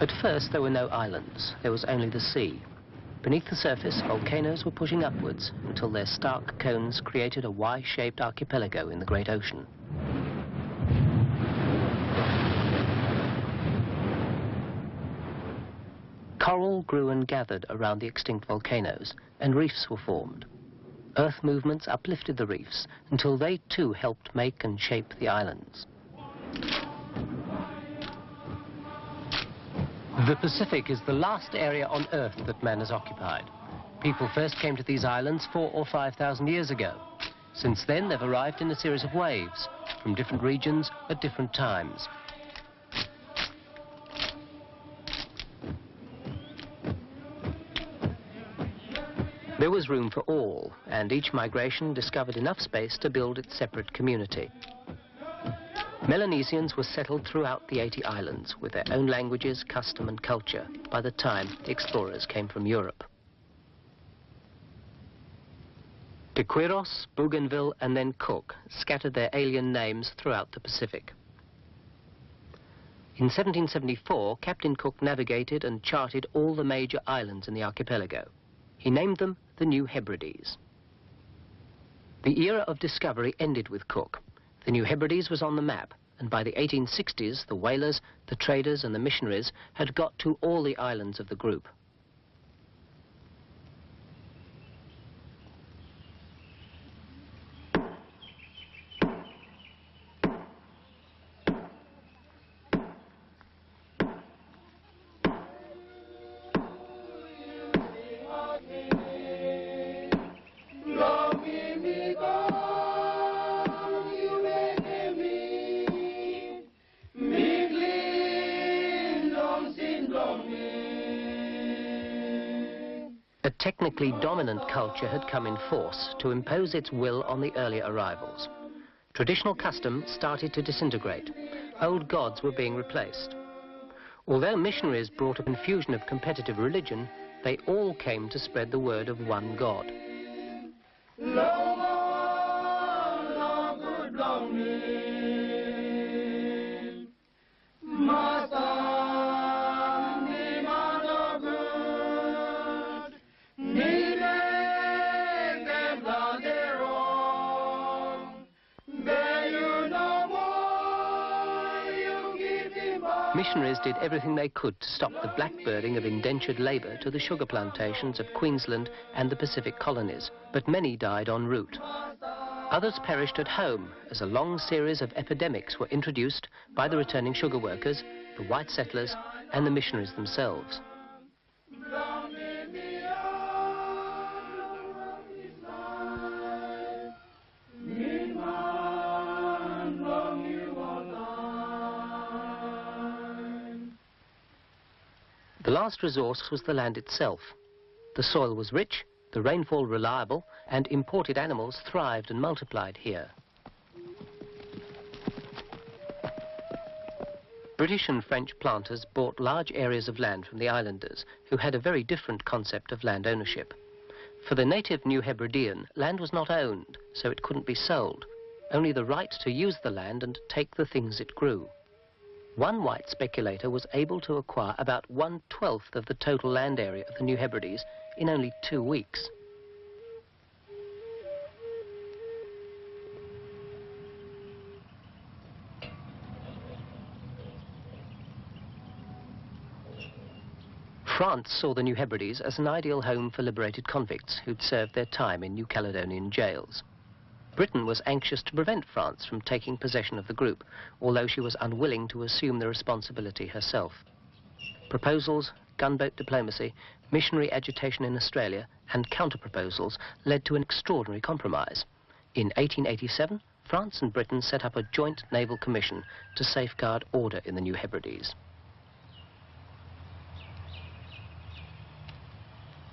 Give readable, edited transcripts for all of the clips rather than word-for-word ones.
At first, there were no islands. There was only the sea. Beneath the surface, volcanoes were pushing upwards until their stark cones created a Y-shaped archipelago in the great ocean. Coral grew and gathered around the extinct volcanoes, and reefs were formed. Earth movements uplifted the reefs until they too helped make and shape the islands. The Pacific is the last area on Earth that man has occupied. People first came to these islands 4,000 or 5,000 years ago. Since then, they've arrived in a series of waves from different regions at different times. There was room for all, and each migration discovered enough space to build its separate community. Melanesians were settled throughout the 80 islands with their own languages, custom and culture by the time the explorers came from Europe. De Quiros, Bougainville and then Cook scattered their alien names throughout the Pacific. In 1774, Captain Cook navigated and charted all the major islands in the archipelago. He named them the New Hebrides. The era of discovery ended with Cook. The New Hebrides was on the map, and by the 1860s, the whalers, the traders and the missionaries had got to all the islands of the group. A technically dominant culture had come in force to impose its will on the earlier arrivals. Traditional custom started to disintegrate. Old gods were being replaced. Although missionaries brought a confusion of competitive religion, they all came to spread the word of one God. Missionaries did everything they could to stop the blackbirding of indentured labour to the sugar plantations of Queensland and the Pacific colonies, but many died en route. Others perished at home as a long series of epidemics were introduced by the returning sugar workers, the white settlers and the missionaries themselves. The last resource was the land itself. The soil was rich, the rainfall reliable, and imported animals thrived and multiplied here. British and French planters bought large areas of land from the islanders, who had a very different concept of land ownership. For the native New Hebridean, land was not owned, so it couldn't be sold. Only the right to use the land and take the things it grew. One white speculator was able to acquire about 1/12 of the total land area of the New Hebrides in only 2 weeks. France saw the New Hebrides as an ideal home for liberated convicts who'd served their time in New Caledonian jails. Britain was anxious to prevent France from taking possession of the group, although she was unwilling to assume the responsibility herself. Proposals, gunboat diplomacy, missionary agitation in Australia, and counter-proposals led to an extraordinary compromise. In 1887, France and Britain set up a joint naval commission to safeguard order in the New Hebrides.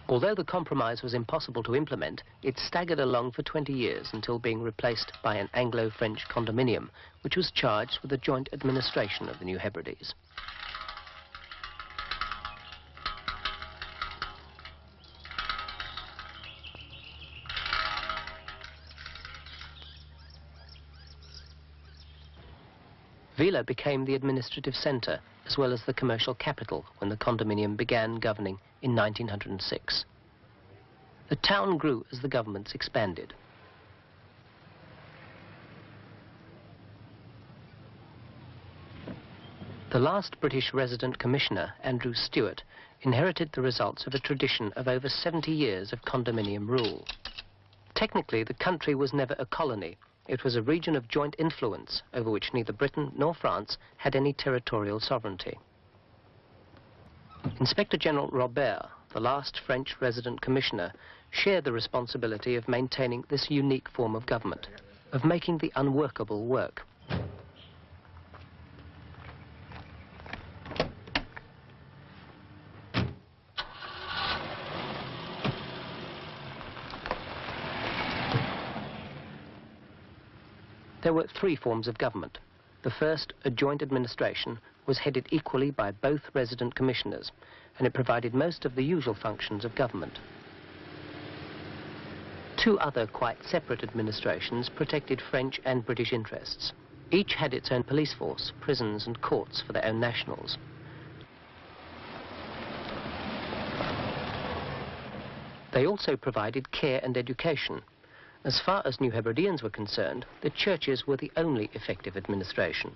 Although the compromise was impossible to implement, it staggered along for 20 years until being replaced by an Anglo-French condominium, which was charged with the joint administration of the New Hebrides. Vila became the administrative centre as well as the commercial capital when the condominium began governing in 1906. The town grew as the governments expanded. The last British resident commissioner, Andrew Stewart, inherited the results of a tradition of over 70 years of condominium rule. Technically, the country was never a colony. It was a region of joint influence over which neither Britain nor France had any territorial sovereignty. Inspector General Robert, the last French resident commissioner, shared the responsibility of maintaining this unique form of government, of making the unworkable work. There were three forms of government. The first, a joint administration, was headed equally by both resident commissioners, and it provided most of the usual functions of government. Two other quite separate administrations protected French and British interests. Each had its own police force, prisons and courts for their own nationals. They also provided care and education. As far as New Hebrideans were concerned, the churches were the only effective administration.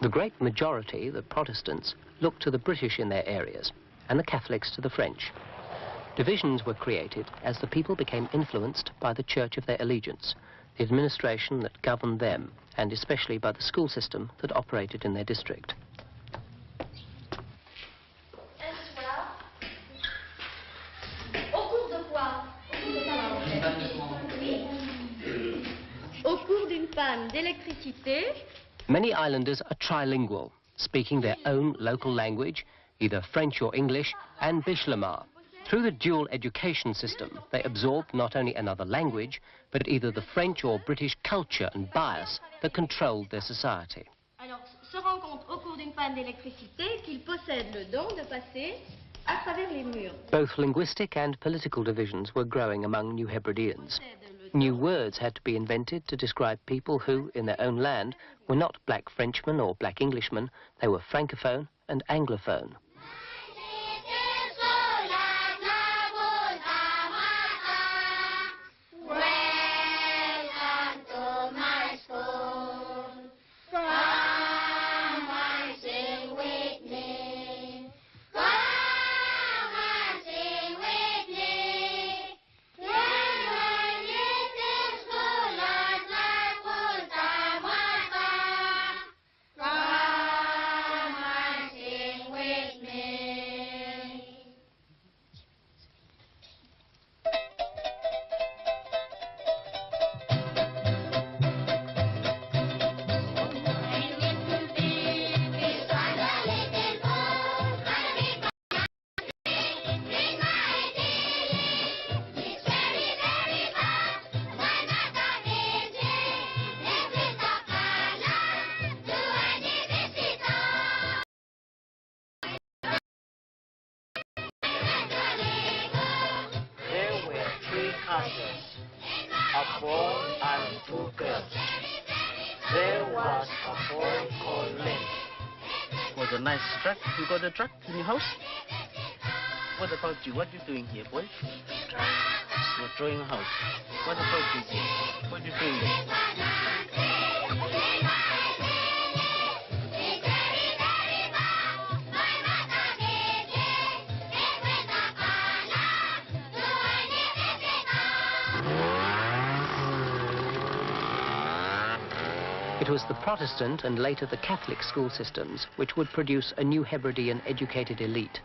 The great majority, the Protestants, looked to the British in their areas, and the Catholics to the French. Divisions were created as the people became influenced by the church of their allegiance, the administration that governed them, and especially by the school system that operated in their district. Many islanders are trilingual, speaking their own local language, either French or English, and Bislama. Through the dual education system, they absorb not only another language, but either the French or British culture and bias that controlled their society. Alors, se rend compte au cours d'une panne d'électricité qu'il possède le don de passer à travers les murs. Both linguistic and political divisions were growing among New Hebrideans. New words had to be invented to describe people who, in their own land, were not black Frenchmen or black Englishmen, they were francophone and anglophone. A boy and two girls. There was a boy called Len. Was a nice truck. You got a truck in your house? What about you? What are you doing here, boy? You're drawing a house. What about you, boy? What are you doing there? It was the Protestant and later the Catholic school systems which would produce a New Hebridean educated elite.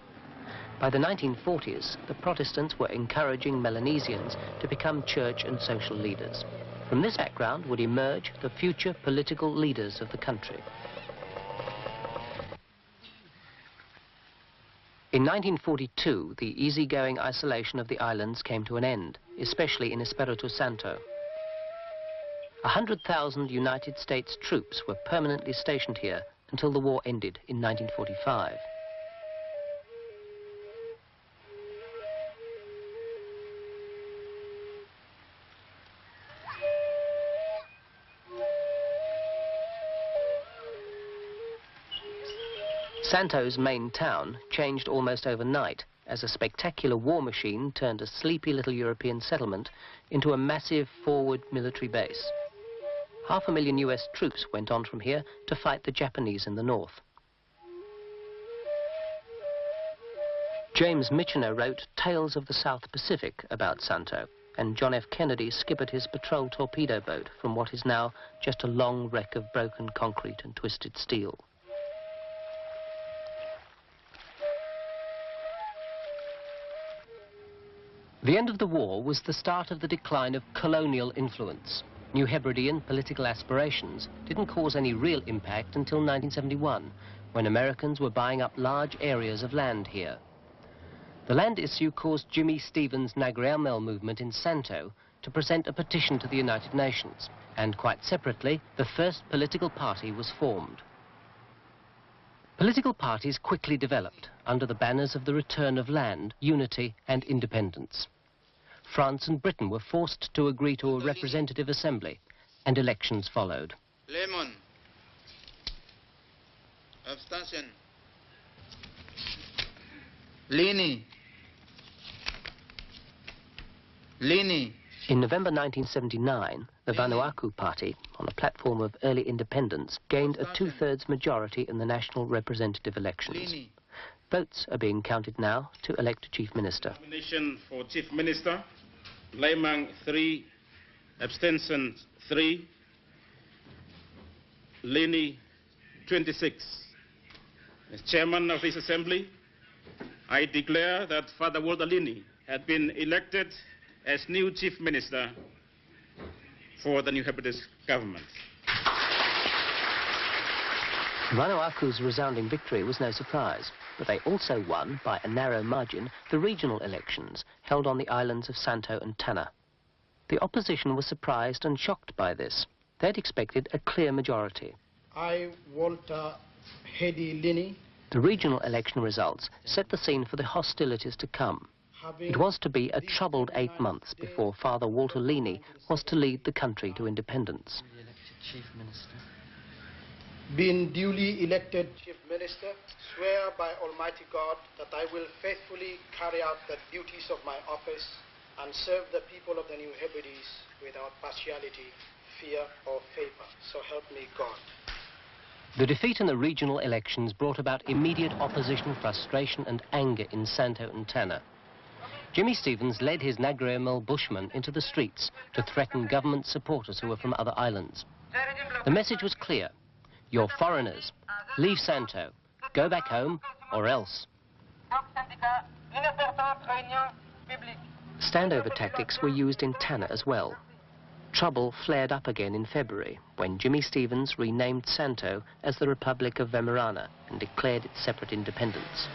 By the 1940s, the Protestants were encouraging Melanesians to become church and social leaders. From this background would emerge the future political leaders of the country. In 1942, the easygoing isolation of the islands came to an end, especially in Espiritu Santo. 100,000 United States troops were permanently stationed here until the war ended in 1945. Santo's main town changed almost overnight as a spectacular war machine turned a sleepy little European settlement into a massive forward military base. 500,000 US troops went on from here to fight the Japanese in the north. James Michener wrote Tales of the South Pacific about Santo, and John F. Kennedy skippered his patrol torpedo boat from what is now just a long wreck of broken concrete and twisted steel. The end of the war was the start of the decline of colonial influence. New Hebridean political aspirations didn't cause any real impact until 1971, when Americans were buying up large areas of land here. The land issue caused Jimmy Stevens' Nagrayamel movement in Santo to present a petition to the United Nations, and quite separately, the first political party was formed. Political parties quickly developed under the banners of the return of land, unity and independence. France and Britain were forced to agree to a representative assembly, and elections followed. Lemon. Abstention. Lini. Lini. In November 1979, the Vanuatu Party, on a platform of early independence, gained a two-thirds majority in the national representative elections. Votes are being counted now to elect a chief minister. Nomination for chief minister, Lemang 3, abstention 3, Lini 26. As chairman of this assembly, I declare that Father Walter Lini had been elected as new chief minister for the New Hebrides government. Vanuatu's resounding victory was no surprise, but they also won, by a narrow margin, the regional elections held on the islands of Santo and Tanna. The opposition was surprised and shocked by this. They'd expected a clear majority. I, Walter Hedy Lini. The regional election results set the scene for the hostilities to come. It was to be a troubled 8 months before Father Walter Lini was to lead the country to independence. Being duly elected Chief Minister, swear by Almighty God that I will faithfully carry out the duties of my office and serve the people of the New Hebrides without partiality, fear or favor. So help me God. The defeat in the regional elections brought about immediate opposition, frustration and anger in Santo and Tanna. Jimmy Stevens led his Nagrayamel bushmen into the streets to threaten government supporters who were from other islands. The message was clear. You're foreigners. Leave Santo. Go back home, or else. Standover tactics were used in Tanna as well. Trouble flared up again in February, when Jimmy Stevens renamed Santo as the Republic of Vemerana and declared its separate independence.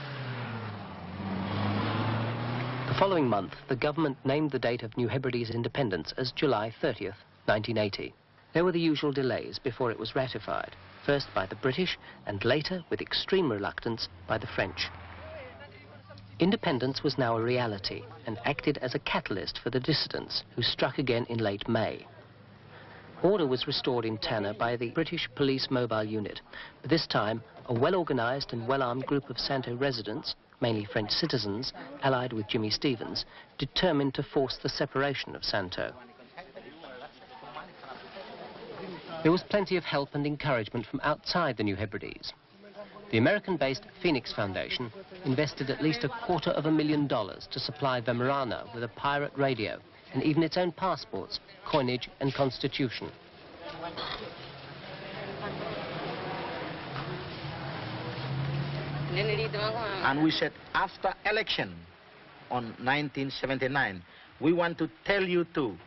The following month, the government named the date of New Hebrides' independence as July 30th, 1980. There were the usual delays before it was ratified, first by the British and later, with extreme reluctance, by the French. Independence was now a reality and acted as a catalyst for the dissidents who struck again in late May. Order was restored in Tanna by the British Police Mobile Unit, but this time a well-organised and well-armed group of Santo residents, mainly French citizens, allied with Jimmy Stevens, determined to force the separation of Santo. There was plenty of help and encouragement from outside the New Hebrides. The American-based Phoenix Foundation invested at least $250,000 to supply Vemerana with a pirate radio and even its own passports, coinage and constitution. And we said, after election on 1979, we want to tell you too,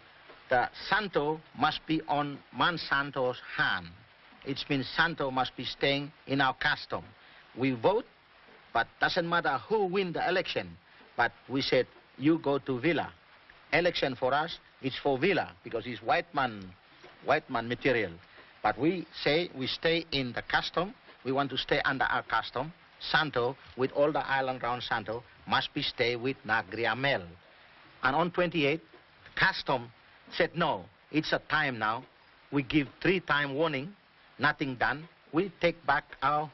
that Santo must be on Monsanto's hand. It means Santo must be staying in our custom. We vote, but doesn't matter who win the election. But we said, you go to Villa. Election for us, it's for Villa, because it's white man material. But we say we stay in the custom. We want to stay under our custom. Santo, with all the island around Santo, must be stay with Nagriamel. And on 28, custom said, no, it's a time now. We give 3-time warning, nothing done. We take back our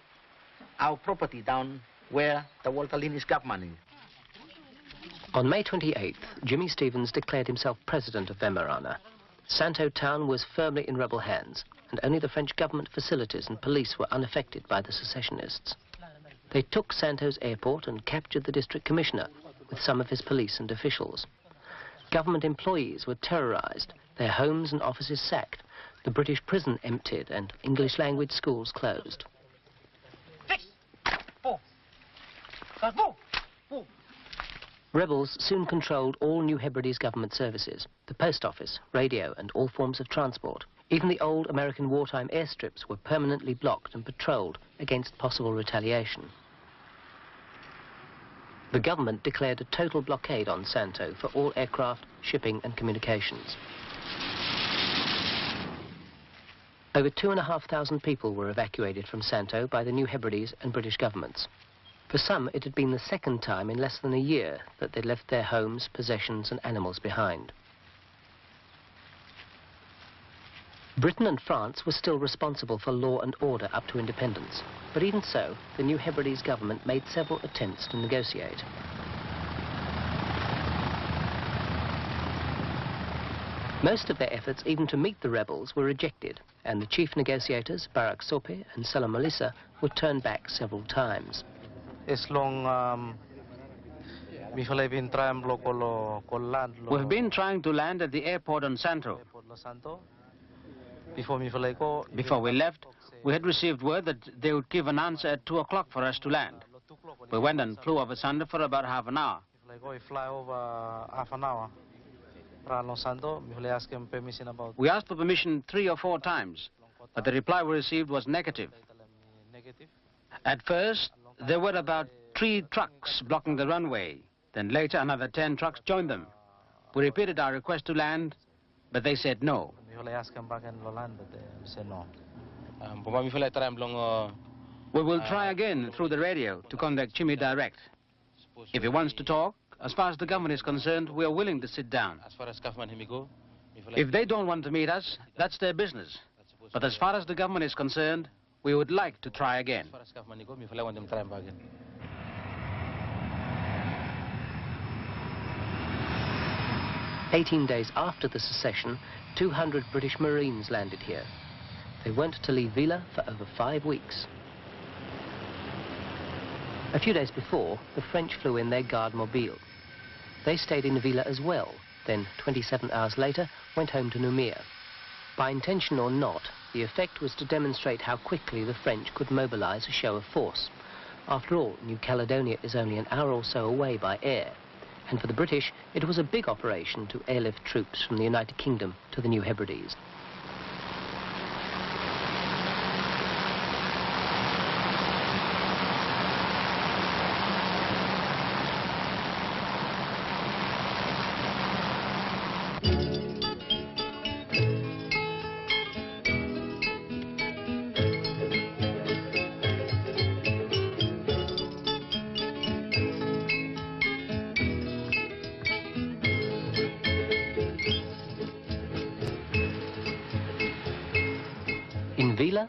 property down where the Walter Lini's government is. On May 28th, Jimmy Stevens declared himself president of Wemarana. Santo town was firmly in rebel hands, and only the French government facilities and police were unaffected by the secessionists. They took Santo's airport and captured the district commissioner with some of his police and officials. Government employees were terrorized, their homes and offices sacked, the British prison emptied, and English language schools closed. Rebels soon controlled all New Hebrides government services, the post office, radio, and all forms of transport. Even the old American wartime airstrips were permanently blocked and patrolled against possible retaliation. The government declared a total blockade on Santo for all aircraft, shipping and communications. Over 2,500 people were evacuated from Santo by the New Hebrides and British governments. For some, it had been the second time in less than a year that they'd left their homes, possessions and animals behind. Britain and France were still responsible for law and order up to independence, but even so, the New Hebrides government made several attempts to negotiate. Most of their efforts, even to meet the rebels, were rejected, and the chief negotiators, Barak Sope and Salam Malissa, were turned back several times. We've been trying to land at the airport on Santo. Before we left, we had received word that they would give an answer at 2 o'clock for us to land. We went and flew over Santo for about half an hour. We asked for permission 3 or 4 times, but the reply we received was negative. At first, there were about 3 trucks blocking the runway. Then later, another 10 trucks joined them. We repeated our request to land, but they said no. We will try again through the radio to contact Jimmy direct. If he wants to talk, as far as the government is concerned, we are willing to sit down. If they don't want to meet us, that's their business. But as far as the government is concerned, we would like to try again. 18 days after the secession, 200 British Marines landed here. They weren't to leave Villa for over 5 weeks. A few days before, the French flew in their Garde Mobile. They stayed in Villa as well, then 27 hours later went home to Noumea. By intention or not, the effect was to demonstrate how quickly the French could mobilize a show of force. After all, New Caledonia is only an hour or so away by air. And for the British, it was a big operation to airlift troops from the United Kingdom to the New Hebrides.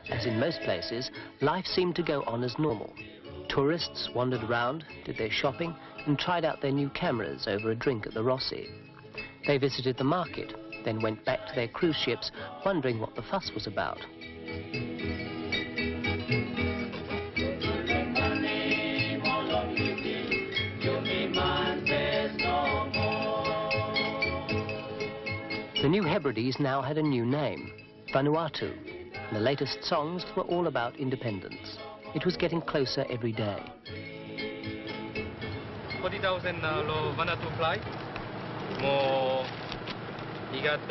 As in most places, life seemed to go on as normal. Tourists wandered around, did their shopping, and tried out their new cameras over a drink at the Rossi. They visited the market, then went back to their cruise ships, wondering what the fuss was about. The New Hebrides now had a new name, Vanuatu. The latest songs were all about independence. It was getting closer every day. 40,000 lo Vanuatu flag. More, you got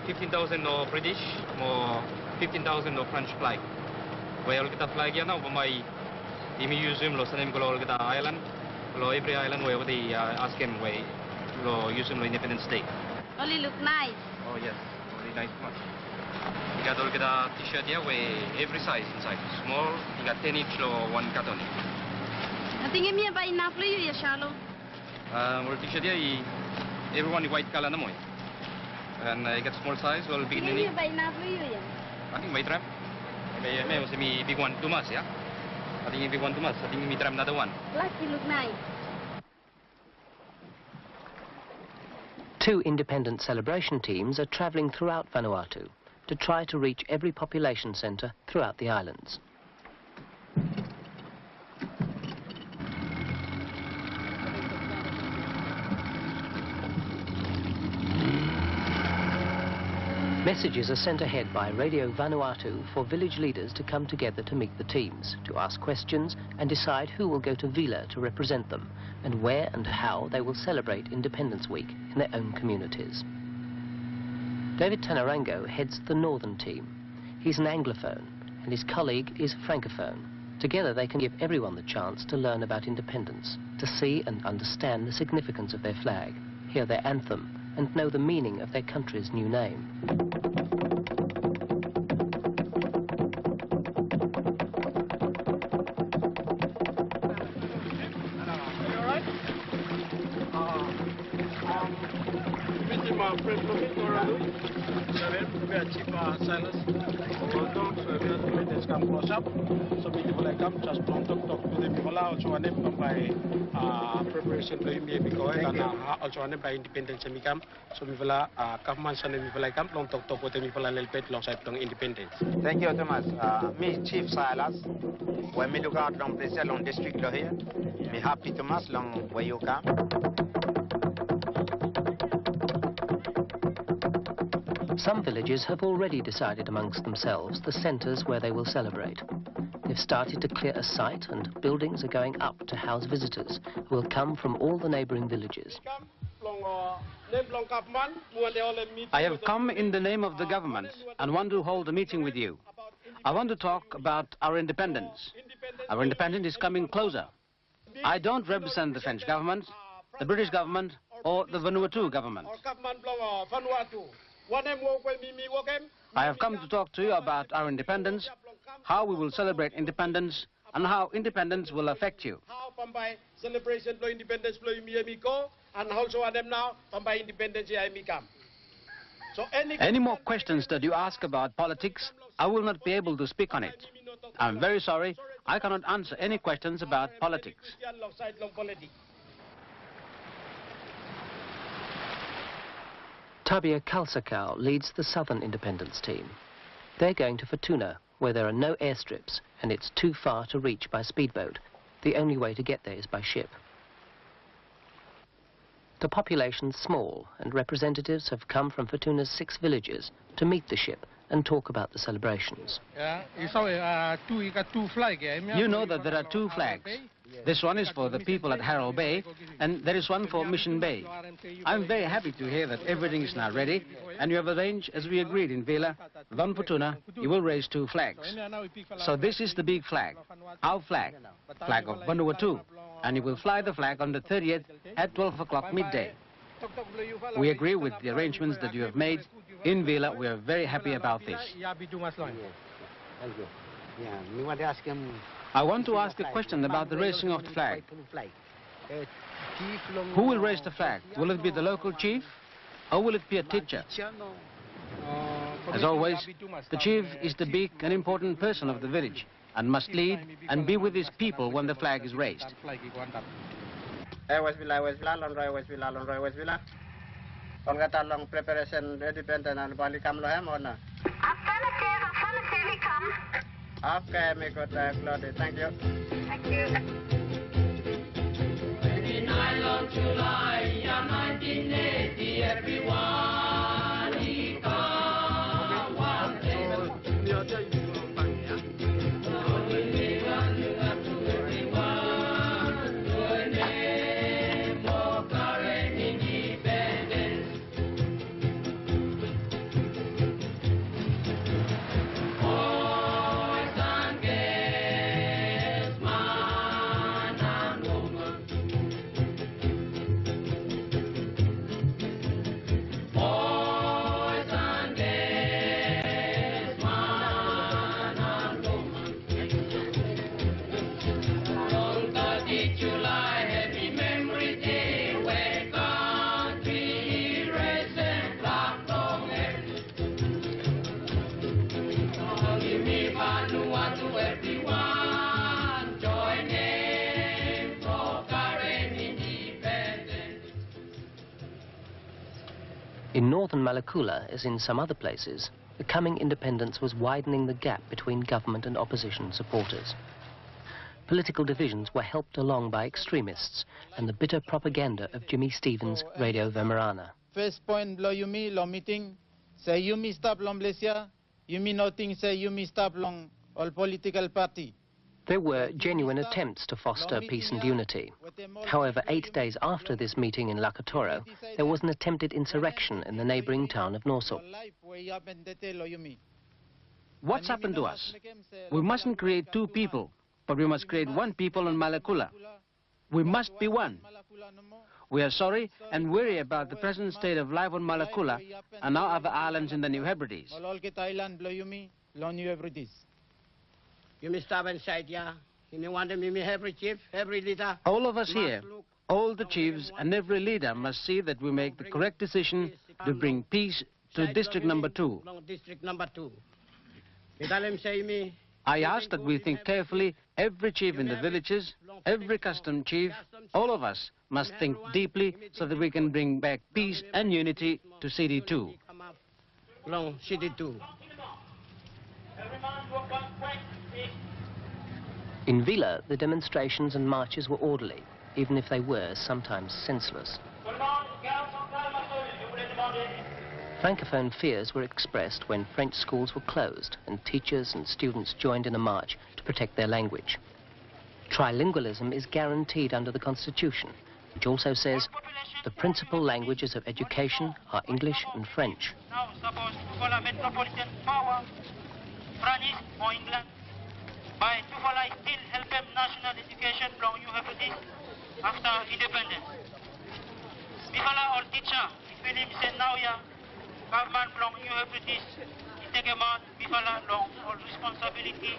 15,000 no British, more 15,000 no French flag. Where kita flag ya na pamai di museum lo sanem kalau kita island, lo every island where they ask him where lo museum lo Independence Day. Only look nice. Oh yes, really nice one. You got all kita t-shirt here where every size inside. Small, you got 10 inch lo one carton. I think me ba enough lo ya Charlo. More t-shirt here, everyone white color na mo. And you got small size, well big Me nini. ba enough lo ya. I think white tram. May was me big one too much, yeah. I think big one too much. I think me tram another one. Lucky look nice. 2 independent celebration teams are travelling throughout Vanuatu to try to reach every population centre throughout the islands. Messages are sent ahead by Radio Vanuatu for village leaders to come together to meet the teams, to ask questions and decide who will go to Vila to represent them, and where and how they will celebrate Independence Week in their own communities. David Tanarango heads the northern team. He's an Anglophone and his colleague is a Francophone. Together they can give everyone the chance to learn about independence, to see and understand the significance of their flag, hear their anthem and know the meaning of their country's new name. Preparation to be because also on by independence and become so we will government and we will come long talk with me for a little bit long side long independence. Thank you, Thomas. Me, Chief Silas, when me look out long place long district here, me happy Thomas long where you come. Some villages have already decided amongst themselves the centres where they will celebrate. They've started to clear a site and buildings are going up to house visitors who will come from all the neighbouring villages. I have come in the name of the government and want to hold a meeting with you. I want to talk about our independence. Our independence is coming closer. I don't represent the French government, the British government or the Vanuatu government. I have come to talk to you about our independence, how we will celebrate independence, and how independence will affect you. Celebration for independence and also now by independence So any more questions that you ask about politics, I will not be able to speak on it. I'm very sorry, I cannot answer any questions about politics. Tabia Kalsakau leads the southern independence team. They're going to Futuna, where there are no airstrips and it's too far to reach by speedboat. The only way to get there is by ship. The population's small and representatives have come from Futuna's 6 villages to meet the ship and talk about the celebrations. You know that there are 2 flags. This one is for the people at Harrow Bay, and there is one for Mission Bay. I'm very happy to hear that everything is now ready, and you have arranged, as we agreed in Vila, on Futuna, you will raise 2 flags. So this is the big flag, our flag, flag of Vanuatu, and you will fly the flag on the 30th at 12 o'clock midday. We agree with the arrangements that you have made. In Vila, we are very happy about this. I want to ask a question about the raising of the flag. Who will raise the flag? Will it be the local chief or will it be a teacher? As always, the chief is the big and important person of the village and must lead and be with his people when the flag is raised. Okay, me good, Claudia. Thank you. Thank you. In Island, July, 1980, everyone, he come one day. So we live and live to everyone, In northern Malekula, as in some other places, the coming independence was widening the gap between government and opposition supporters. Political divisions were helped along by extremists and the bitter propaganda of Jimmy Stevens' Radio Vemerana. First point, lo yumi, lo meeting, say yumi stop long Malaysia, yumi nothing, say yumi stop long all political party. There were genuine attempts to foster peace and unity. However, 8 days after this meeting in Lakatoro, there was an attempted insurrection in the neighbouring town of Noso. What's happened to us? We mustn't create two people, but we must create one people in Malekula. We must be one. We are sorry and weary about the present state of life on Malekula and our other islands in the New Hebrides. You must stop inside, yeah? You want them, every chief, every leader. All of us here, all the chiefs and every leader must see that we make the correct decision to bring peace to District Number 2. District Number 2. I ask that we think carefully, every chief in the villages, every custom chief, all of us must think deeply so that we can bring back peace and unity to CD2. Long CD2. In Vila, the demonstrations and marches were orderly, even if they were sometimes senseless. Francophone fears were expressed when French schools were closed and teachers and students joined in a march to protect their language. Trilingualism is guaranteed under the Constitution, which also says the principal languages of education are English and French. Now supposed to follow metropolitan power, French or England, by to follow still help them national education from you have this after independence. We follow all teacher, if we say now ya, government from you have this, take a man, we follow long all responsibility,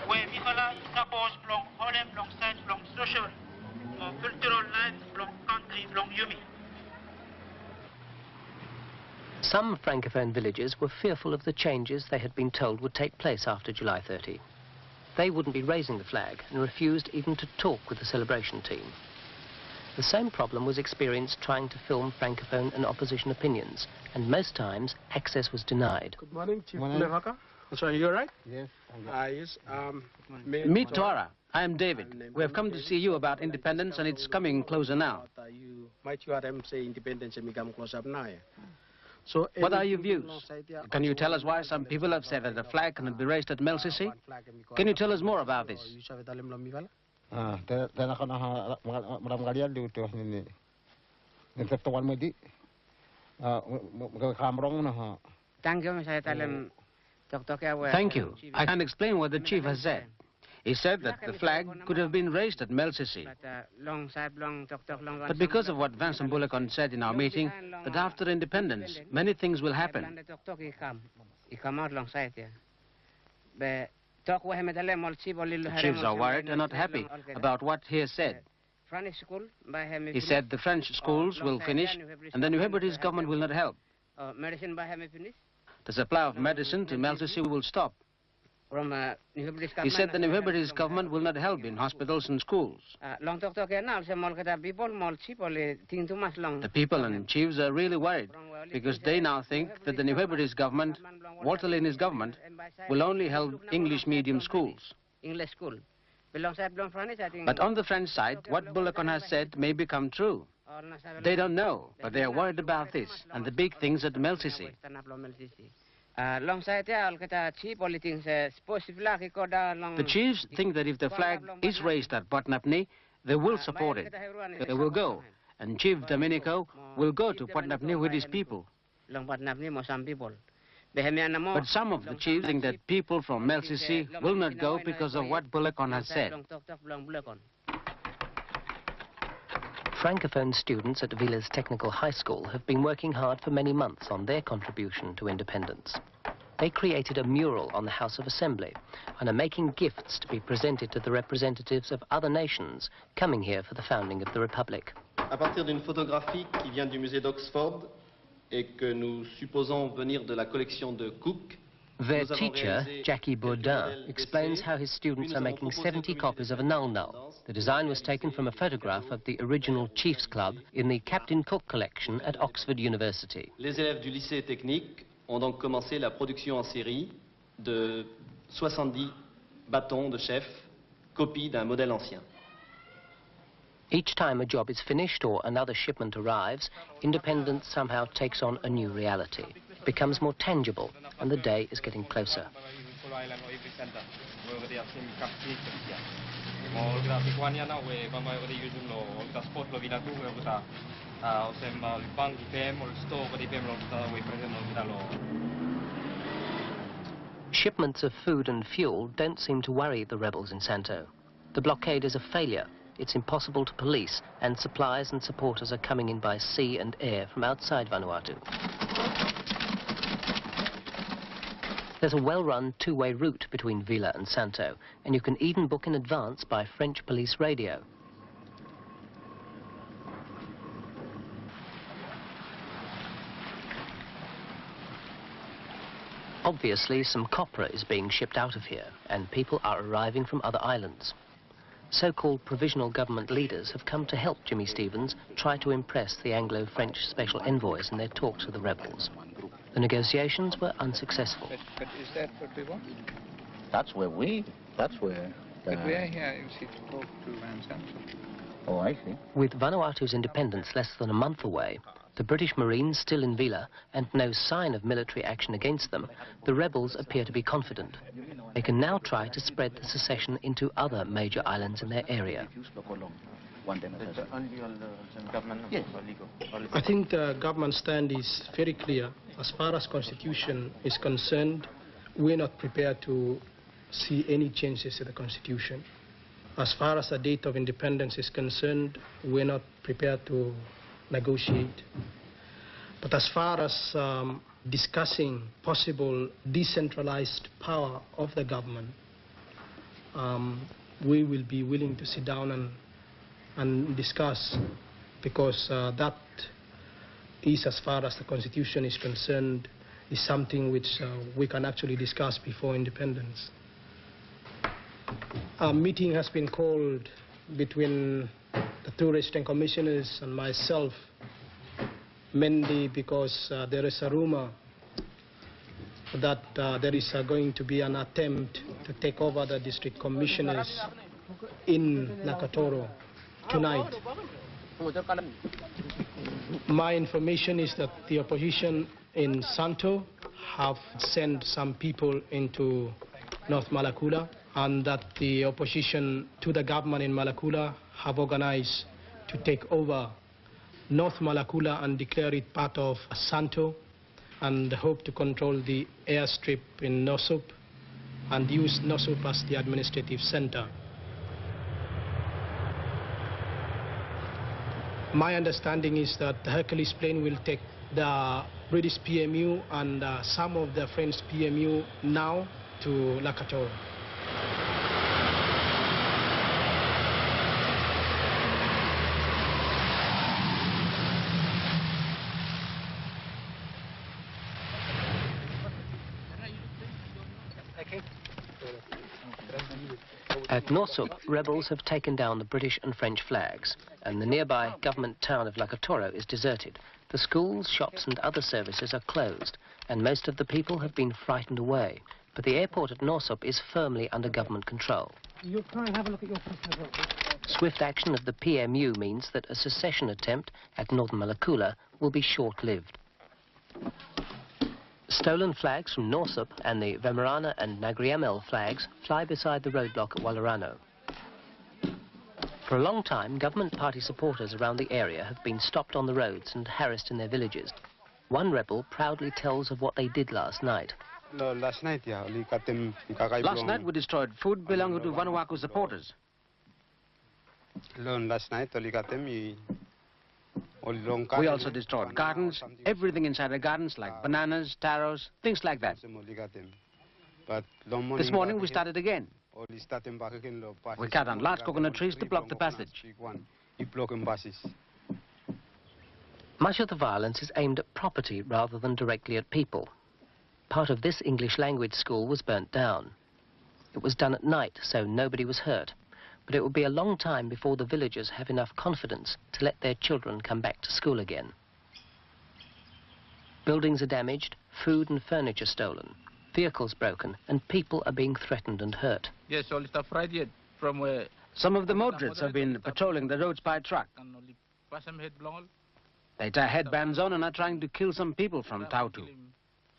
where we follow suppose long all them long side, long social, cultural life, long country, long yumi. Some Francophone villages were fearful of the changes they had been told would take place after July 30. They wouldn't be raising the flag and refused even to talk with the celebration team. The same problem was experienced trying to film Francophone and opposition opinions, and most times access was denied. Good morning, Chief Levaka. Sorry, you all right? Yes. Yes. Meet Tora. I am David. We have come to see you about independence, and it's coming closer now. Might you say independence and become close up now? So, what are your views? Can you tell us why some people have said that the flag cannot be raised at Melsisi? Can you tell us more about this? Thank you. I can explain what the chief has said. He said that the flag could have been raised at Melsisi. But because of what Vincent Boulekon said in our meeting, that after independence, many things will happen. The chiefs are worried and not happy about what he has said. He said the French schools will finish and the New Hebrides government will not help. The supply of medicine to Melsisi will stop. He said the New Hebrides government will not help in hospitals and schools. The people and chiefs are really worried because they now think that the New Hebrides government, Walter Linney's government, will only help English medium schools. But on the French side, what Boulekon has said may become true. They don't know, but they are worried about this and the big things at Melsisi. The chiefs think that if the flag is raised at Port Napni, they will support it. They will go, and Chief Domenico will go to Port Napni with his people. But some of the chiefs think that people from Melsisi will not go because of what Boulekon has said. Francophone students at Vila's Technical High School have been working hard for many months on their contribution to independence. They created a mural on the House of Assembly and are making gifts to be presented to the representatives of other nations coming here for the founding of the Republic. À partir d'une photographie qui vient du musée d'Oxford et que nous supposons venir de la collection de Cook, Their teacher, Jackie Baudin, explains how his students are making 70 copies of a null-null. The design was taken from a photograph of the original Chiefs Club in the Captain Cook collection at Oxford University. Les élèves du lycée technique ont donc commencé la production en série de 70 bâtons de chef, copie d'un modèle ancien. Each time a job is finished or another shipment arrives, independence somehow takes on a new reality, becomes more tangible, and the day is getting closer. Shipments of food and fuel don't seem to worry the rebels in Santo. The blockade is a failure. It's impossible to police, and supplies and supporters are coming in by sea and air from outside Vanuatu. There's a well-run two-way route between Vila and Santo, and you can even book in advance by French police radio. Obviously, some copra is being shipped out of here, and people are arriving from other islands. So-called provisional government leaders have come to help Jimmy Stevens try to impress the Anglo-French special envoys in their talks with the rebels. The negotiations were unsuccessful. But is that what we want? That's where But we are here, you see, to talk to Van Santo. Oh, I see. With Vanuatu's independence less than a month away, the British Marines still in Vila, and no sign of military action against them, the rebels appear to be confident. They can now try to spread the secession into other major islands in their area. I think the government stand is very clear. As far as Constitution is concerned, we're not prepared to see any changes to the Constitution. As far as the date of independence is concerned, we're not prepared to negotiate. But as far as discussing possible decentralized power of the government, we will be willing to sit down and discuss, because that is, as far as the Constitution is concerned, is something which we can actually discuss before independence. A meeting has been called between the two resident commissioners and myself, mainly because there is a rumor that there is going to be an attempt to take over the district commissioners in Nakatoro tonight. My information is that the opposition in Santo have sent some people into North Malakula, and that the opposition to the government in Malakula have organized to take over North Malakula and declare it part of Santo, and hope to control the airstrip in Nosop and use Nosop as the administrative center. My understanding is that the Hercules plane will take the British PMU and some of the French PMU now to Lakatoro. At Nosop, rebels have taken down the British and French flags, and the nearby government town of Lakatoro is deserted. The schools, shops and other services are closed, and most of the people have been frightened away. But the airport at Nosop is firmly under government control. You'll try and have a look at your prisoner. Swift action of the PMU means that a secession attempt at Northern Malakula will be short-lived. Stolen flags from Nosop and the Vemerana and Nagriamel flags fly beside the roadblock at Wallerano. For a long time, government party supporters around the area have been stopped on the roads and harassed in their villages. One rebel proudly tells of what they did last night. Last night we destroyed food belonging to Vanuatu supporters. Last night we also destroyed gardens, everything inside the gardens, like bananas, taros, things like that. This morning we started again. We cut down large coconut trees to block the passage. Much of the violence is aimed at property rather than directly at people. Part of this English language school was burnt down. It was done at night, so nobody was hurt. But it will be a long time before the villagers have enough confidence to let their children come back to school again. Buildings are damaged, food and furniture stolen, vehicles broken, and people are being threatened and hurt. Yes, all stuff right yet from where... Some of the moderates have been patrolling the roads by truck. They tie headbands on and are trying to kill some people from Tautu.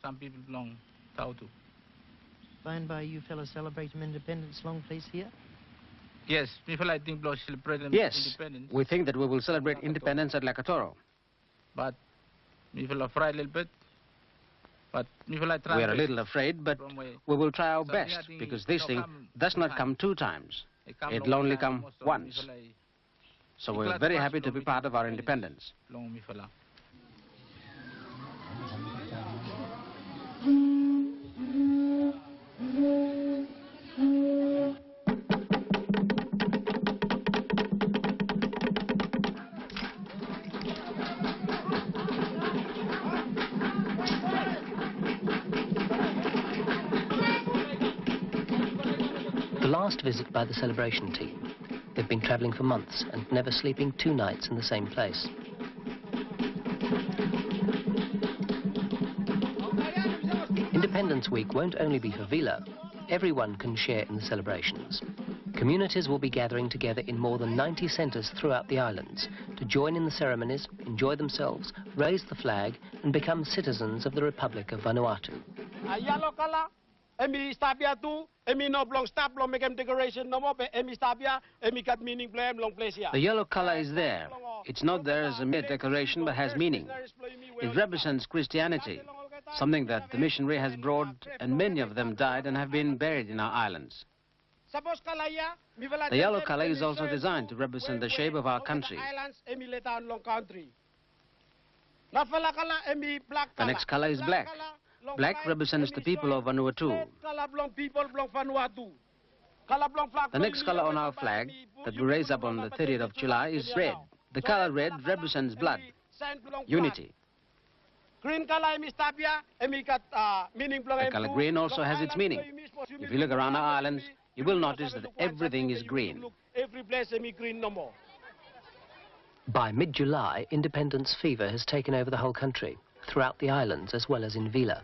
Some people belong Tautu. By and by, you fellas celebrate independence long place here? Yes, people I think will celebrate Yes, independence. we think that we will celebrate independence at Lakatoro. But people are afraid a little bit. But people I try. We are a little afraid, but we will try our best, because this thing does not come 2 times. It'll only come once. So we're very happy to be part of our independence. The last visit by the celebration team. They've been travelling for months and never sleeping 2 nights in the same place. Independence Week won't only be for Vila. Everyone can share in the celebrations. Communities will be gathering together in more than 90 centres throughout the islands to join in the ceremonies, enjoy themselves, raise the flag and become citizens of the Republic of Vanuatu. Emi stabia tu, emi no blong stop blong make decoration no more, but emi stabia, emi got meaning blame long place here. The yellow color is there. It's not there as a mere decoration, but has meaning. It represents Christianity, something that the missionary has brought, and many of them died and have been buried in our islands. The yellow color is also designed to represent the shape of our country. The next color is black. Black represents the people of Vanuatu. The next color on our flag that we raise up on the 30th of July is red. The color red represents blood, unity. The color green also has its meaning. If you look around our islands, you will notice that everything is green. By mid-July, independence fever has taken over the whole country, throughout the islands as well as in Vila.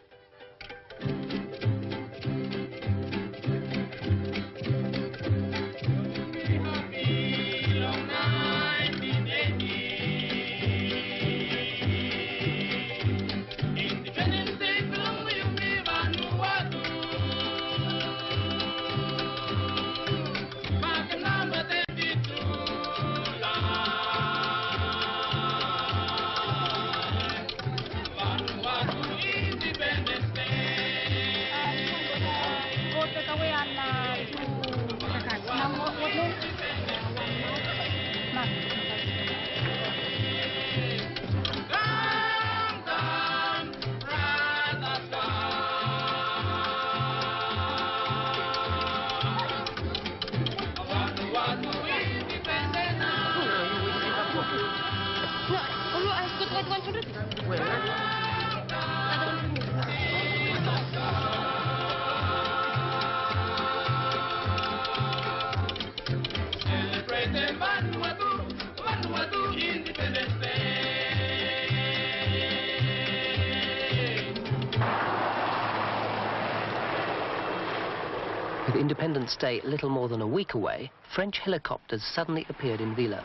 With Independence Day little more than a week away, French helicopters suddenly appeared in Vila.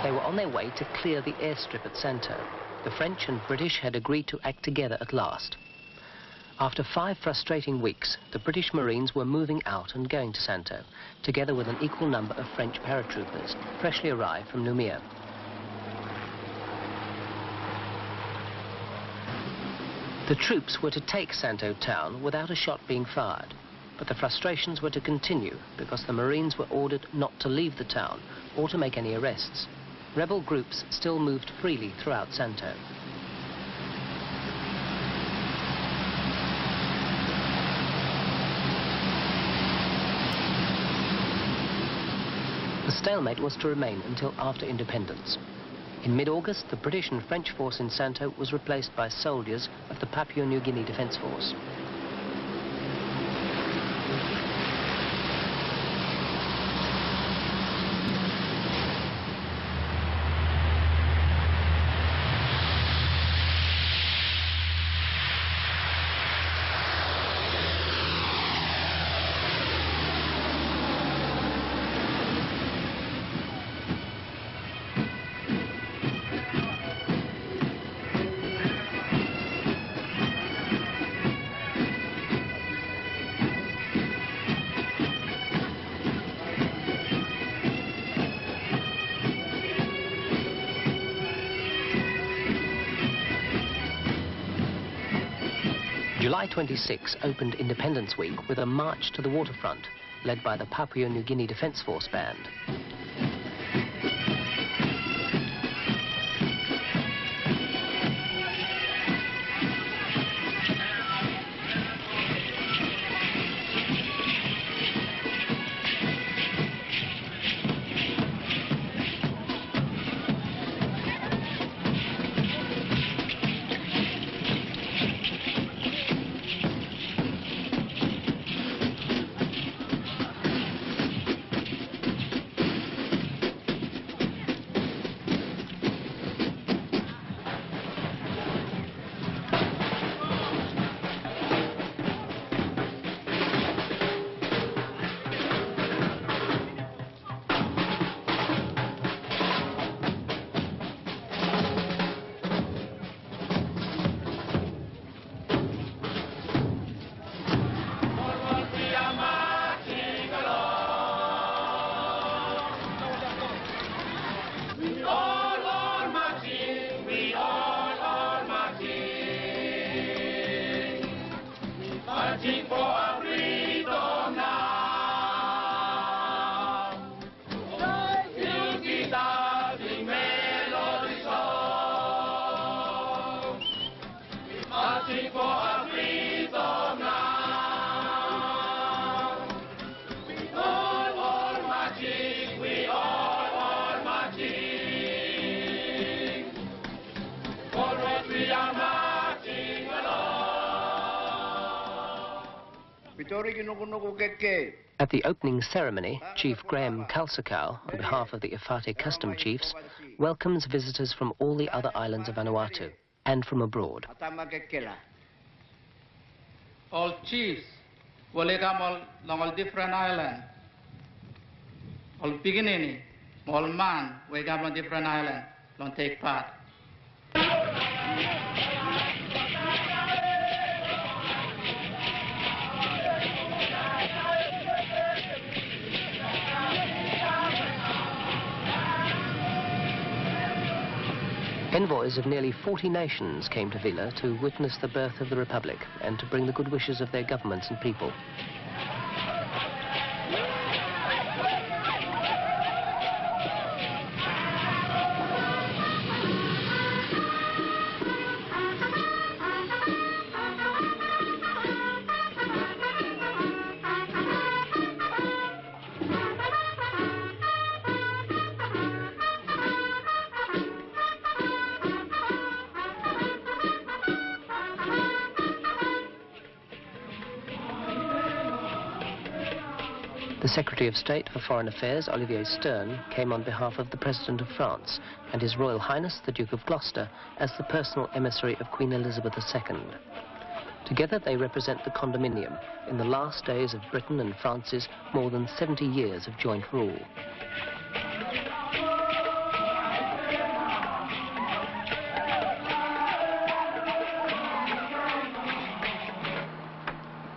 They were on their way to clear the airstrip at Santo. The French and British had agreed to act together at last. After 5 frustrating weeks, the British Marines were moving out and going to Santo, together with an equal number of French paratroopers, freshly arrived from Noumea. The troops were to take Santo town without a shot being fired, but the frustrations were to continue because the Marines were ordered not to leave the town or to make any arrests. Rebel groups still moved freely throughout Santo. The stalemate was to remain until after independence. In mid-August, the British and French force in Santo was replaced by soldiers of the Papua New Guinea Defence Force. July 26 opened Independence Week with a march to the waterfront, led by the Papua New Guinea Defence Force Band. At the opening ceremony, Chief Graham Kalsakau, on behalf of the Efate custom chiefs, welcomes visitors from all the other islands of Vanuatu and from abroad. All chiefs will come all different islands. All beginning, all man will come on different islands, don't take part. Envoys of nearly 40 nations came to Vila to witness the birth of the Republic and to bring the good wishes of their governments and people. The Secretary of State for Foreign Affairs, Olivier Stern, came on behalf of the President of France and His Royal Highness the Duke of Gloucester as the personal emissary of Queen Elizabeth II. Together they represent the condominium in the last days of Britain and France's more than 70 years of joint rule.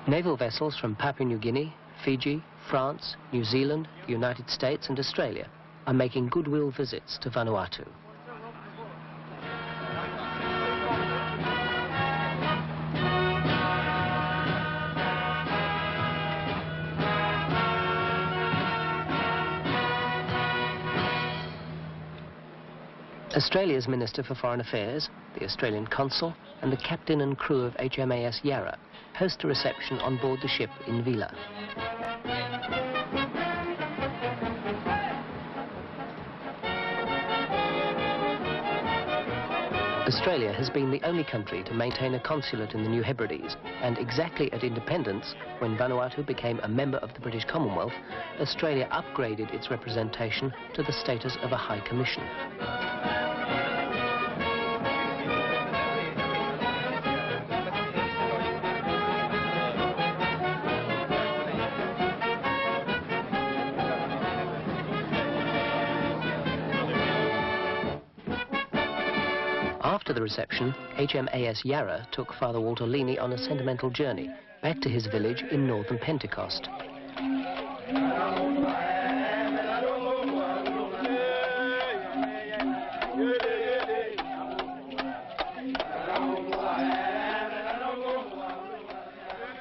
Naval vessels from Papua New Guinea, Fiji, France, New Zealand, the United States and Australia are making goodwill visits to Vanuatu. Australia's Minister for Foreign Affairs, the Australian Consul and the captain and crew of HMAS Yarra host a reception on board the ship in Vila. Australia has been the only country to maintain a consulate in the New Hebrides, and exactly at independence, when Vanuatu became a member of the British Commonwealth, Australia upgraded its representation to the status of a High Commission. After the reception, HMAS Yarra took Father Walter Leaney on a sentimental journey back to his village in northern Pentecost.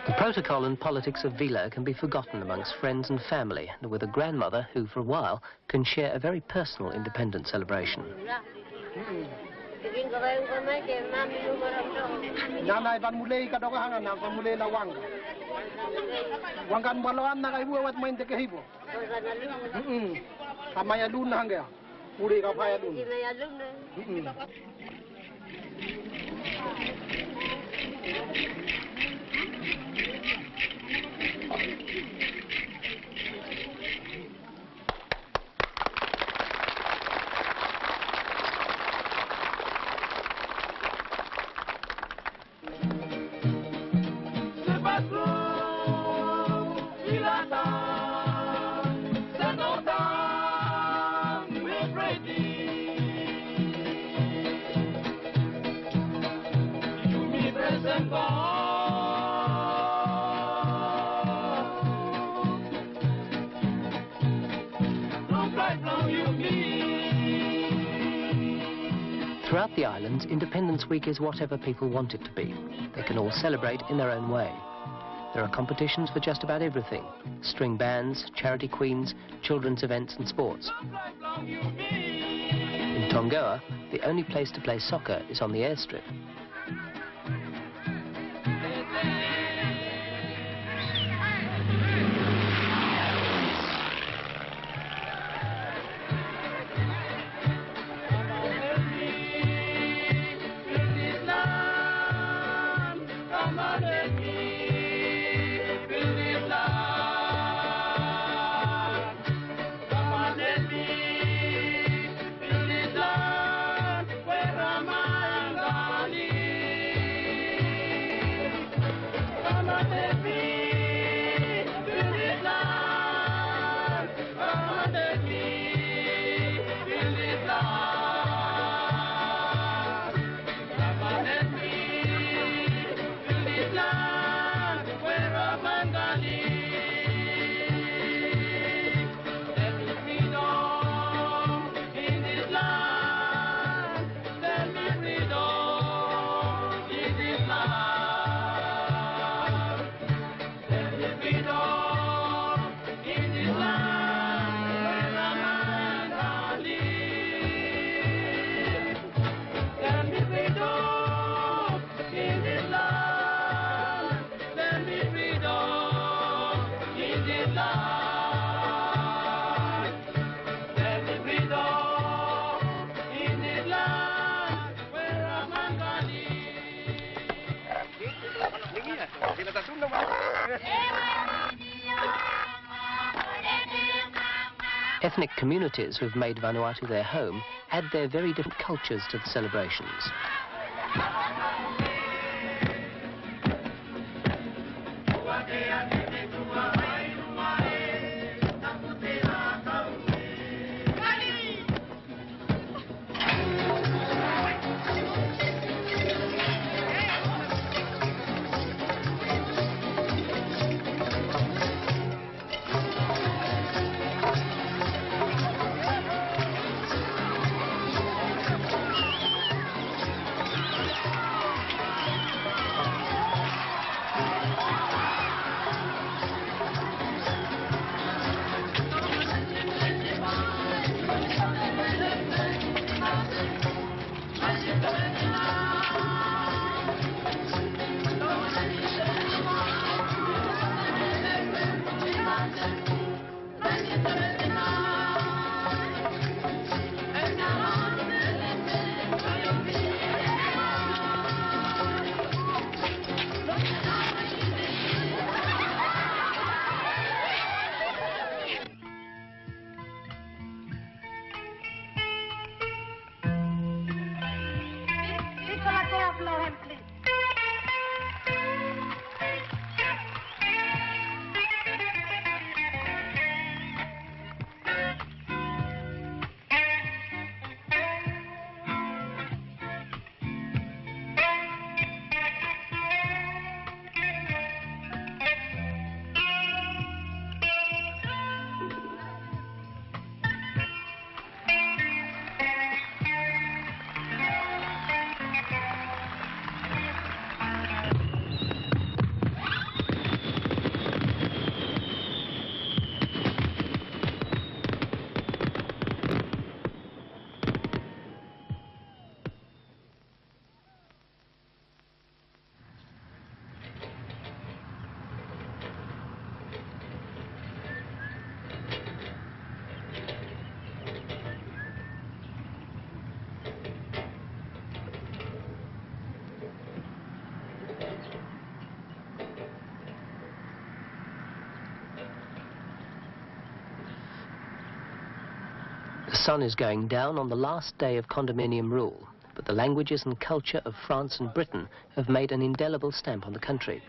The protocol and politics of Vila can be forgotten amongst friends and family, and with a grandmother who, for a while, can share a very personal independence celebration. Nanay van mulay ka daw hanga na van mulay na wanga. Wangan baloan na kay buwat main te kehibo. Amaya lun na hanga. Mulay ka pa ya lun. Throughout the islands, Independence Week is whatever people want it to be. They can all celebrate in their own way. There are competitions for just about everything: string bands, charity queens, children's events and sports. In Tongoa, the only place to play soccer is on the airstrip. Ethnic communities who have made Vanuatu their home add their very different cultures to the celebrations. sun is going down on the last day of condominium rule, but the languages and culture of France and Britain have made an indelible stamp on the country.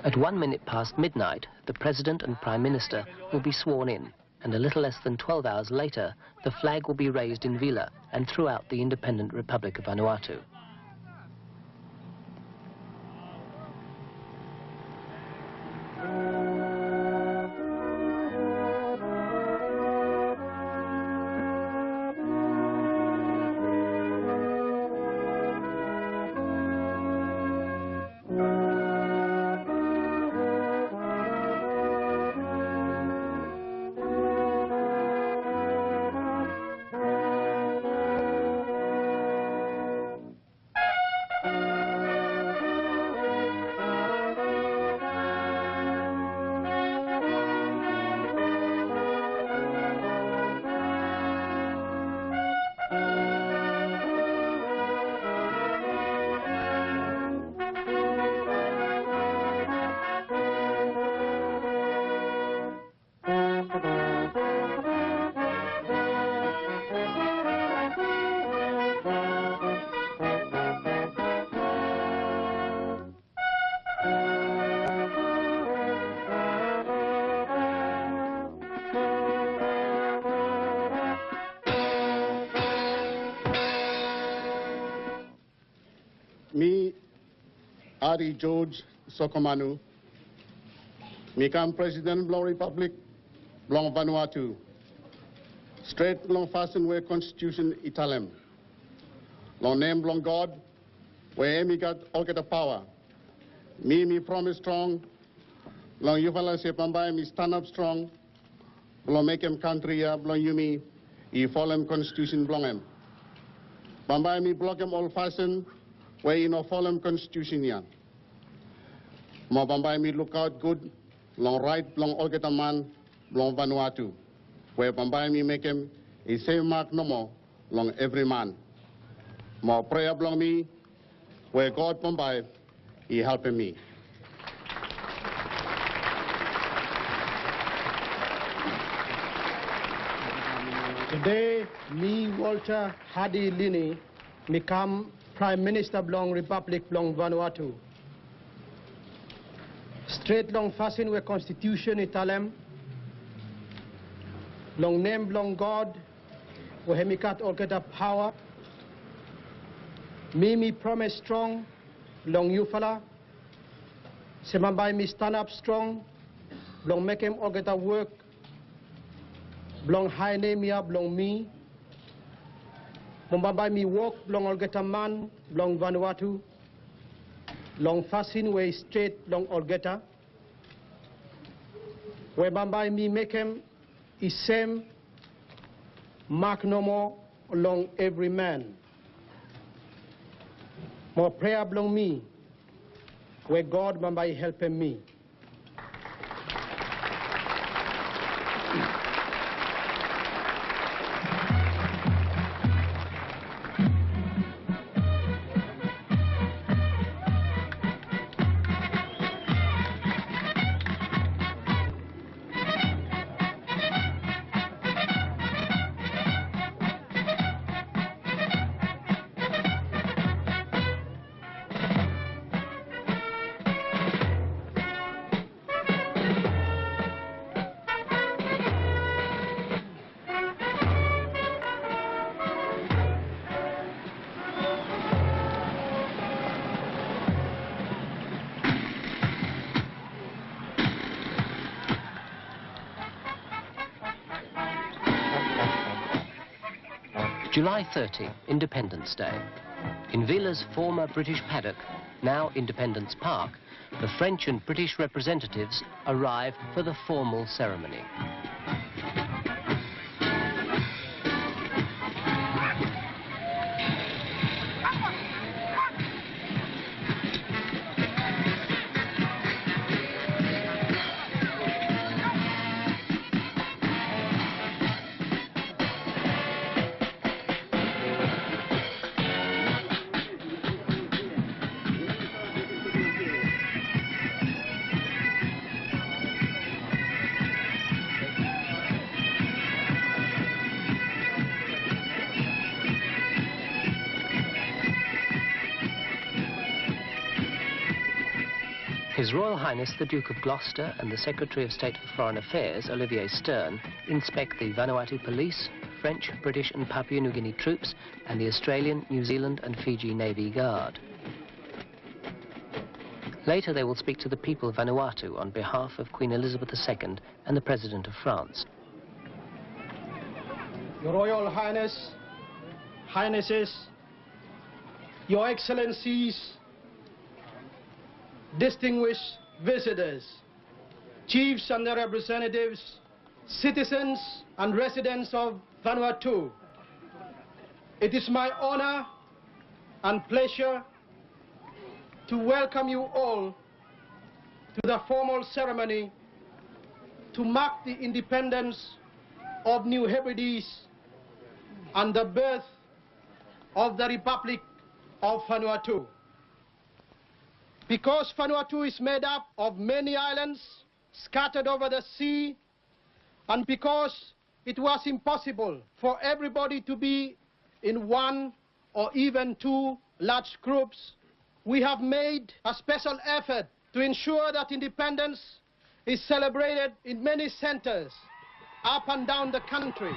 At 1 minute past midnight, the President and Prime Minister will be sworn in, and a little less than 12 hours later, the flag will be raised in Vila and throughout the independent Republic of Vanuatu. Me, Ari George Sokomanu, become President of Republic of Vanuatu, straight long fasten where Constitution Italem, long name long God, where me got all get the power. Me promise strong, long you fella say pambai me stand up strong, long make him country ya, long you me, he follow him Constitution long him. Pambai me block him all fasten, where you know follow him Constitution ya. Ma pambai me look out good, long right, long all get a man, long Vanuatu, where pambai me make him a same mark no more, long every man. Ma prayer belong me, where God pambai, he helping me. Today, me, Walter Hadi Lini, become Prime Minister Blong Republic Blong Vanuatu. Straight long fasten with Constitution Italem, long name Blong God, where hemikat all get up power. Me promise strong, long Yufala, Semambai me stand up strong, Blong make him all get up work, Blong high name ya, Blong me, Mumbai me walk, Blong all get a man, Blong Vanuatu, long fasten way straight, long all get a, where Bambai me make him is same, mark no more, long every man. More prayer belong me, where God Bambai helping me. July 30, Independence Day. In Vila's former British paddock, now Independence Park, the French and British representatives arrive for the formal ceremony. His Royal Highness the Duke of Gloucester and the Secretary of State for Foreign Affairs, Olivier Stern, inspect the Vanuatu police, French, British and Papua New Guinea troops, and the Australian, New Zealand and Fiji Navy Guard. Later they will speak to the people of Vanuatu on behalf of Queen Elizabeth II and the President of France. Your Royal Highness, Highnesses, Your Excellencies, distinguished visitors, chiefs and their representatives, citizens and residents of Vanuatu. It is my honor and pleasure to welcome you all to the formal ceremony to mark the independence of New Hebrides and the birth of the Republic of Vanuatu. Because Vanuatu is made up of many islands scattered over the sea, and because it was impossible for everybody to be in one or even two large groups, we have made a special effort to ensure that independence is celebrated in many centers up and down the country.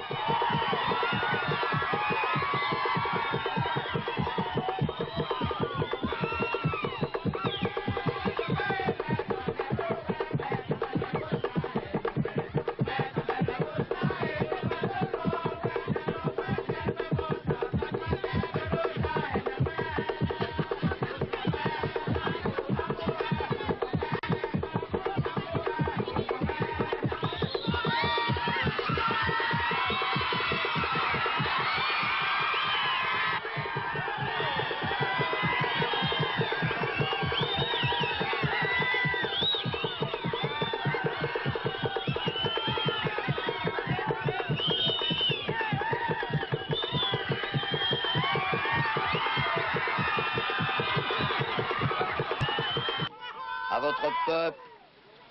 À votre peuple,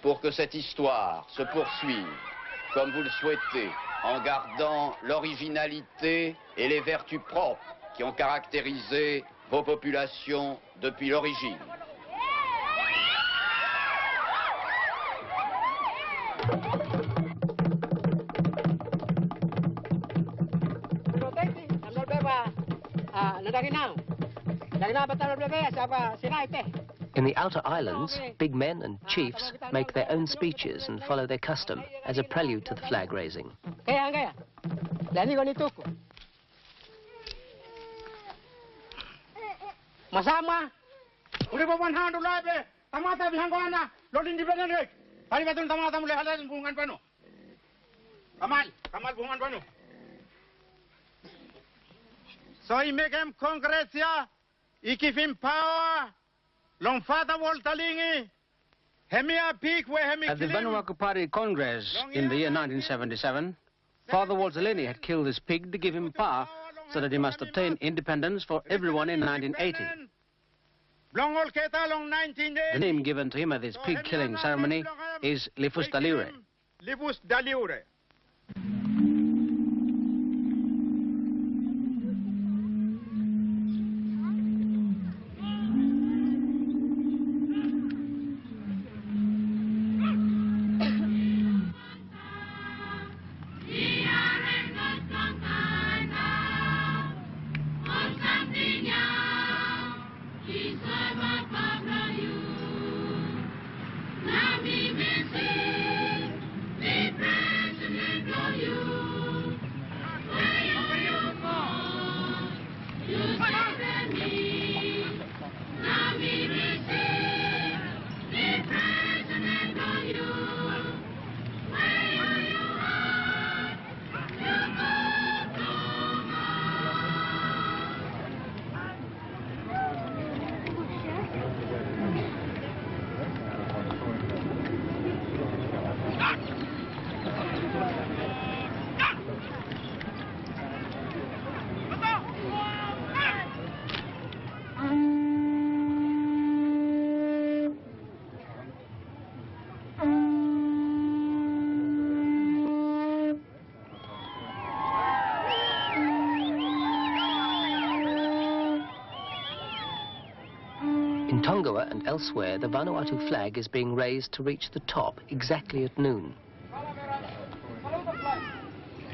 pour que cette histoire se poursuive comme vous le souhaitez, en gardant l'originalité et les vertus propres qui ont caractérisé vos populations depuis l'origine. In the outer islands, big men and chiefs make their own speeches and follow their custom as a prelude to the flag raising. Masama, udah bawa dulu aja. Tamata bihanggoana, lord independent rek. Hari betul tamata mulai halan bungan penuh. Kamal bungan penuh. So he make him Congress ya, he give him power. Long father Waltalingi, Hemia peak where Hemi. At the Vanuatu Party Congress in the year 1977, Father Waltalini had killed his pig to give him power so that he must obtain independence for everyone in 1980. The name given to him at this pig-killing ceremony is Lifus Daliure. Lifus Daliure. In Tongawa and elsewhere, the Vanuatu flag is being raised to reach the top exactly at noon.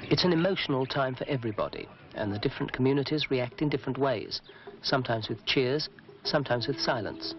It's an emotional time for everybody, and the different communities react in different ways, sometimes with cheers, sometimes with silence.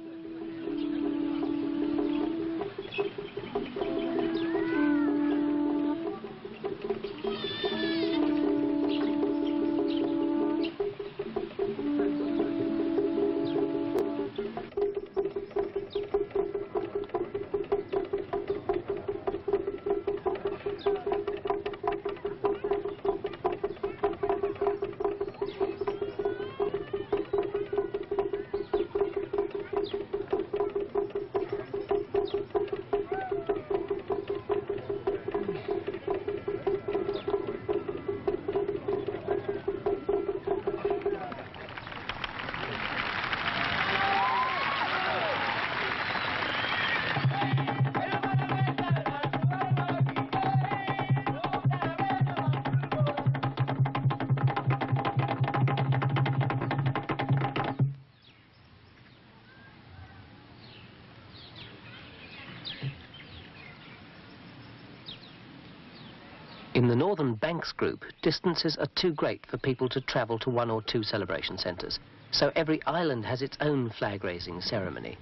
In the Northern Banks group, distances are too great for people to travel to one or two celebration centres, so every island has its own flag-raising ceremony.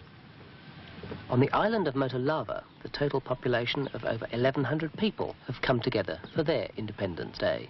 On the island of Motolava, the total population of over 1,100 people have come together for their Independence Day.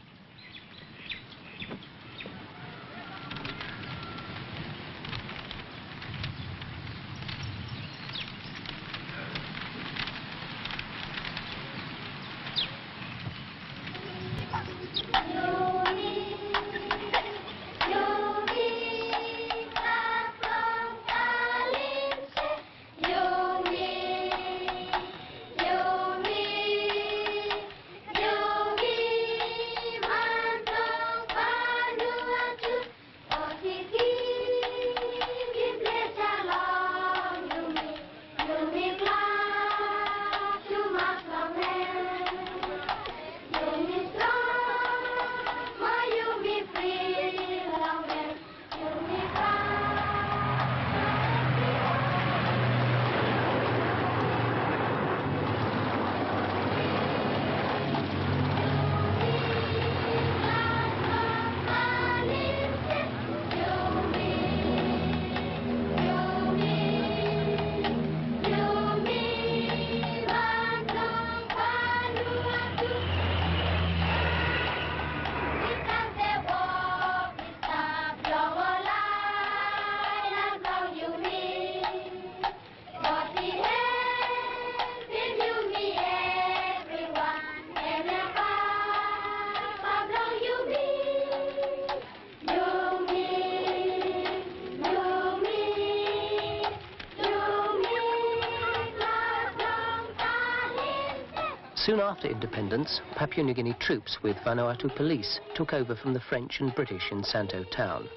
Soon after independence, Papua New Guinea troops with Vanuatu police took over from the French and British in Santo town.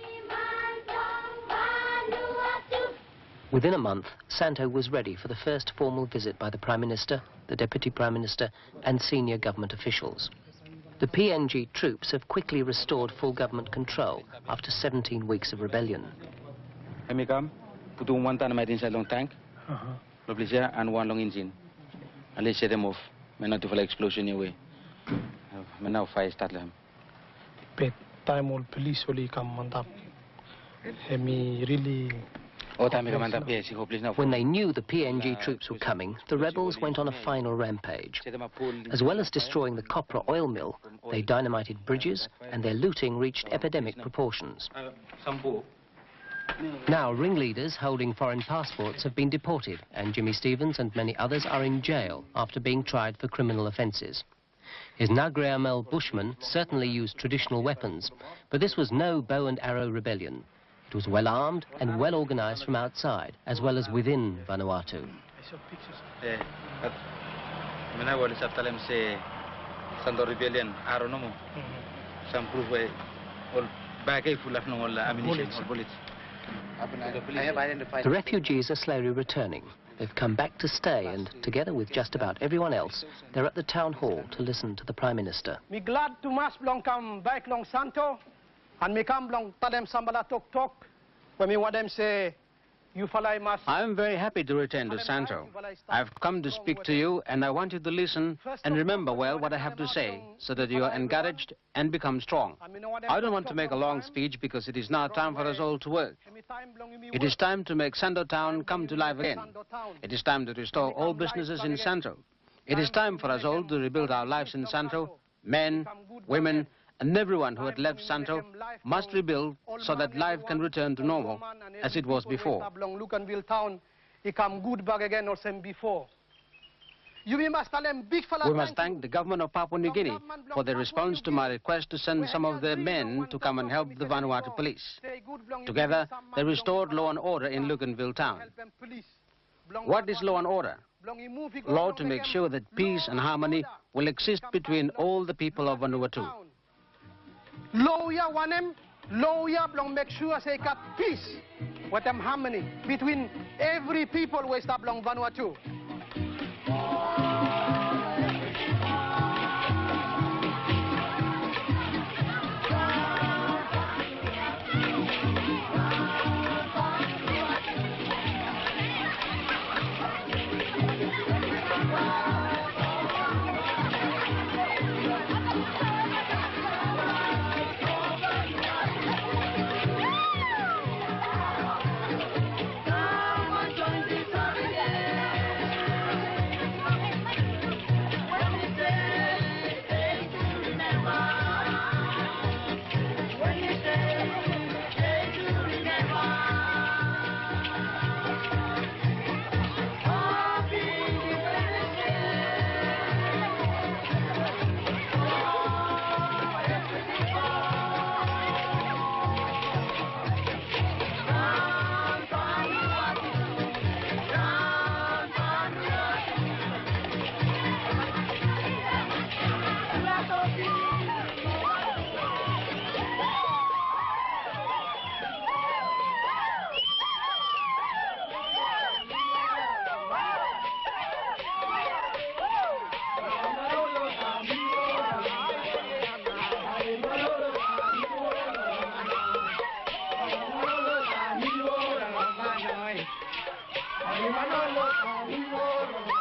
Within a month, Santo was ready for the first formal visit by the Prime Minister, the Deputy Prime Minister and senior government officials. The PNG troops have quickly restored full government control after 17 weeks of rebellion. Put one ton of inside long tank, and one long engine. And let's set them off. Not to fly explosion anyway. Now fire start them. But time all police only come mantap. Me really. When they knew the PNG troops were coming, the rebels went on a final rampage. As well as destroying the copra oil mill, they dynamited bridges and their looting reached epidemic proportions. Now ringleaders holding foreign passports have been deported and Jimmy Stevens and many others are in jail after being tried for criminal offences. His Nagriamel Bushmen certainly used traditional weapons, but this was no bow and arrow rebellion. It was well armed and well organised from outside, as well as within Vanuatu. The refugees are slowly returning. They've come back to stay and, together with just about everyone else, they're at the town hall to listen to the Prime Minister. Me glad to mas belong come back long Santo, and me come belong tell them sambala talk when me want them say I am very happy to return to Santo. I've come to speak to you, and I want you to listen and remember well what I have to say, so that you are encouraged and become strong. I don't want to make a long speech because it is now time for us all to work. It is time to make Santo Town come to life again. It is time to restore all businesses in Santo. It is time for us all to rebuild our lives in Santo. Men, women, and everyone who had left Santo must rebuild so that life can return to normal as it was before. We must thank the government of Papua New Guinea for their response to my request to send some of their men to come and help the Vanuatu police. Together, they restored law and order in Luganville town. What is law and order? Law to make sure that peace and harmony will exist between all the people of Vanuatu. Lawyer make sure they got peace with them harmony between every people who is belong Vanuatu. Manolo,